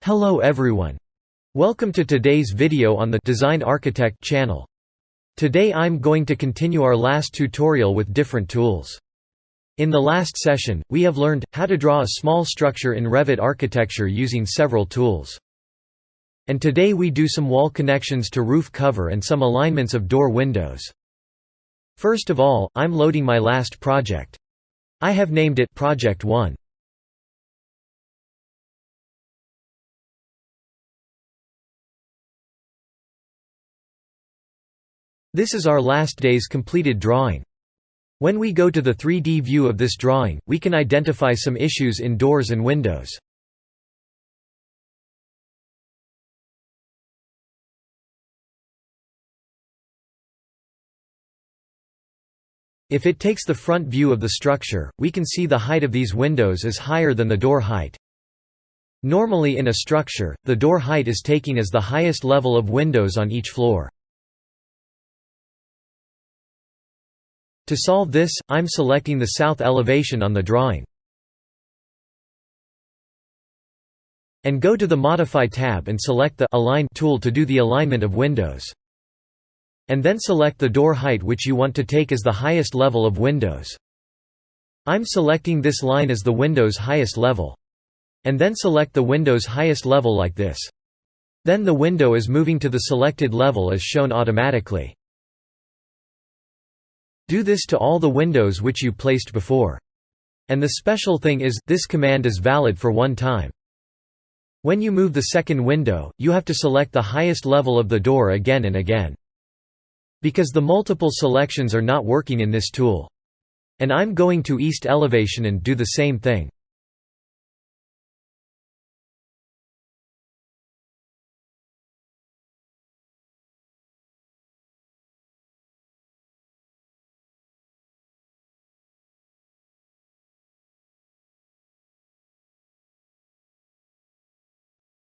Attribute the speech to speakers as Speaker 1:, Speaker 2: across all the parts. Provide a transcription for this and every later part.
Speaker 1: Hello everyone. Welcome to today's video on the Design Architect channel. Today I'm going to continue our last tutorial with different tools. In the last session, we have learned how to draw a small structure in Revit architecture using several tools. And today we do some wall connections to roof cover and some alignments of door windows. First of all, I'm loading my last project. I have named it Project 1. This is our last day's completed drawing. When we go to the 3D view of this drawing, we can identify some issues in doors and windows. If it takes the front view of the structure, we can see the height of these windows is higher than the door height. Normally in a structure, the door height is taken as the highest level of windows on each floor. To solve this, I'm selecting the south elevation on the drawing. And go to the Modify tab and select the Align tool to do the alignment of windows. And then select the door height which you want to take as the highest level of windows. I'm selecting this line as the window's highest level. And then select the window's highest level like this. Then the window is moving to the selected level as shown automatically. Do this to all the windows which you placed before. And the special thing is, this command is valid for one time. When you move the second window, you have to select the highest level of the door again and again. Because the multiple selections are not working in this tool. And I'm going to east elevation and do the same thing.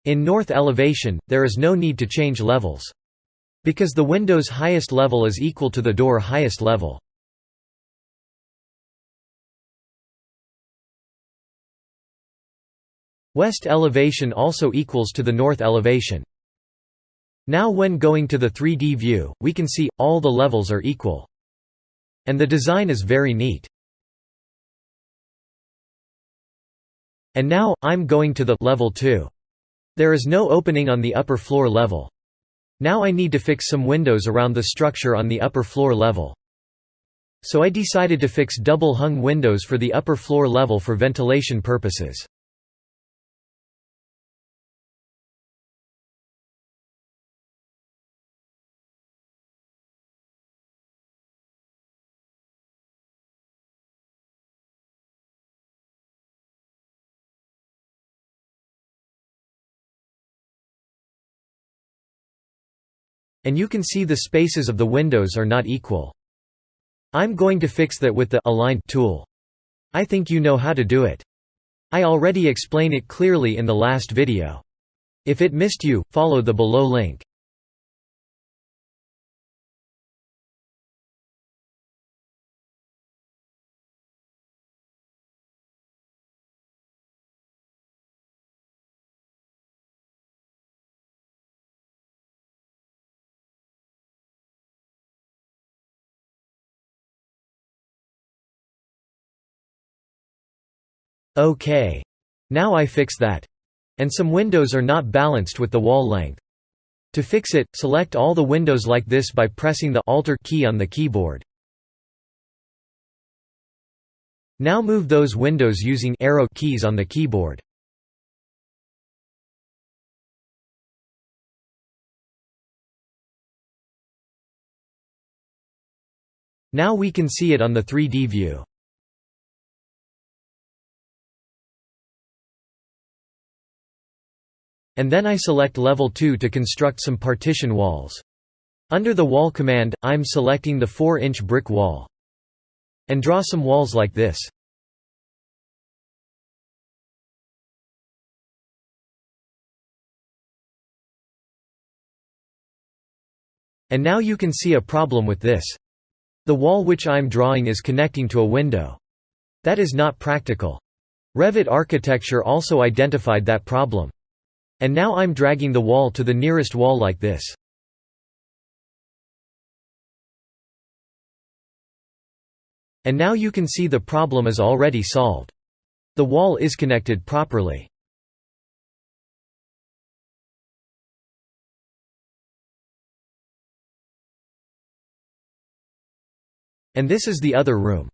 Speaker 1: In north elevation, there is no need to change levels. Because the window's highest level is equal to the door highest level. West elevation also equals to the north elevation. Now when going to the 3D view, we can see, all the levels are equal. And the design is very neat. And now, I'm going to the level 2. There is no opening on the upper floor level. Now I need to fix some windows around the structure on the upper floor level. So I decided to fix double-hung windows for the upper floor level for ventilation purposes. And you can see the spaces of the windows are not equal. I'm going to fix that with the Align tool. I think you know how to do it. I already explained it clearly in the last video. If it missed you, follow the below link. OK. Now I fix that. And some windows are not balanced with the wall length. To fix it, select all the windows like this by pressing the Alt key on the keyboard. Now move those windows using arrow keys on the keyboard. Now we can see it on the 3D view. And then I select level 2 to construct some partition walls. Under the wall command, I'm selecting the 4-inch brick wall. And draw some walls like this. And now you can see a problem with this. The wall which I'm drawing is connecting to a window. That is not practical. Revit architecture also identified that problem. And now I'm dragging the wall to the nearest wall like this. And now you can see the problem is already solved. The wall is connected properly. And this is the other room.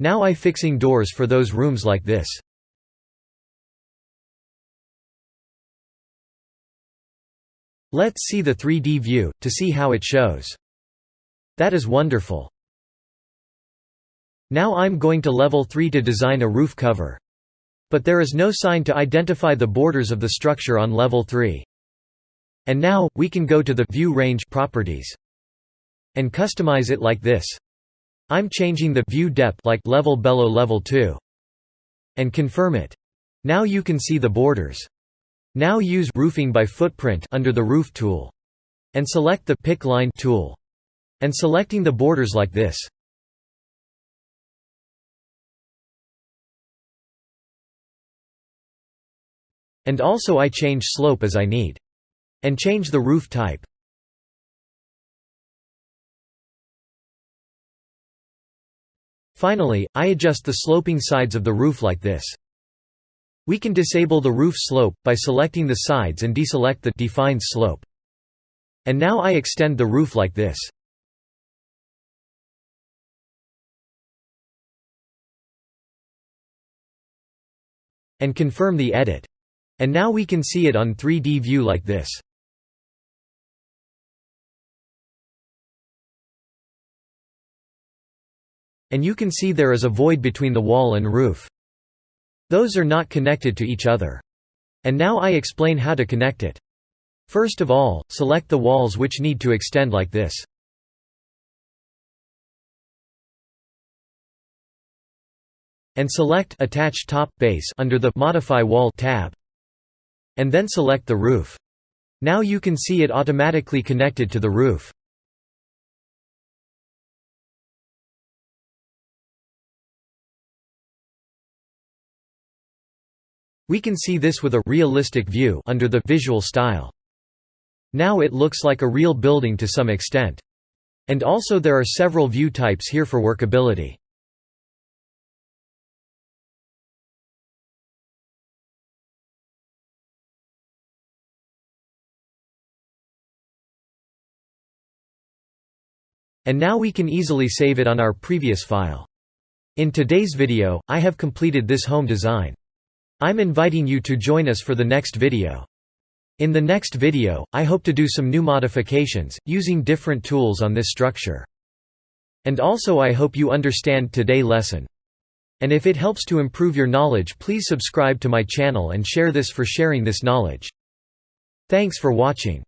Speaker 1: Now I'm fixing doors for those rooms like this. Let's see the 3D view, to see how it shows. That is wonderful. Now I'm going to level 3 to design a roof cover. But there is no sign to identify the borders of the structure on level 3. And now, we can go to the View Range properties and customize it like this. I'm changing the view depth like level below level 2. And confirm it. Now you can see the borders. Now use Roofing by Footprint under the Roof tool. And select the Pick Line tool. And selecting the borders like this. And also I change slope as I need. And change the roof type. Finally, I adjust the sloping sides of the roof like this. We can disable the roof slope by selecting the sides and deselect the Defined Slope. And now I extend the roof like this. And confirm the edit. And now we can see it on 3D view like this. And you can see there is a void between the wall and roof. Those are not connected to each other. And now I explain how to connect it. First of all, select the walls which need to extend like this. And select Attach Top Base under the Modify Wall tab. And then select the roof. Now you can see it automatically connected to the roof. We can see this with a realistic view under the Visual Style. Now it looks like a real building to some extent. And also there are several view types here for workability. And now we can easily save it on our previous file. In today's video, I have completed this home design. I'm inviting you to join us for the next video. In the next video, I hope to do some new modifications, using different tools on this structure. And also I hope you understand today's lesson. And if it helps to improve your knowledge, please subscribe to my channel and share this for sharing this knowledge. Thanks for watching.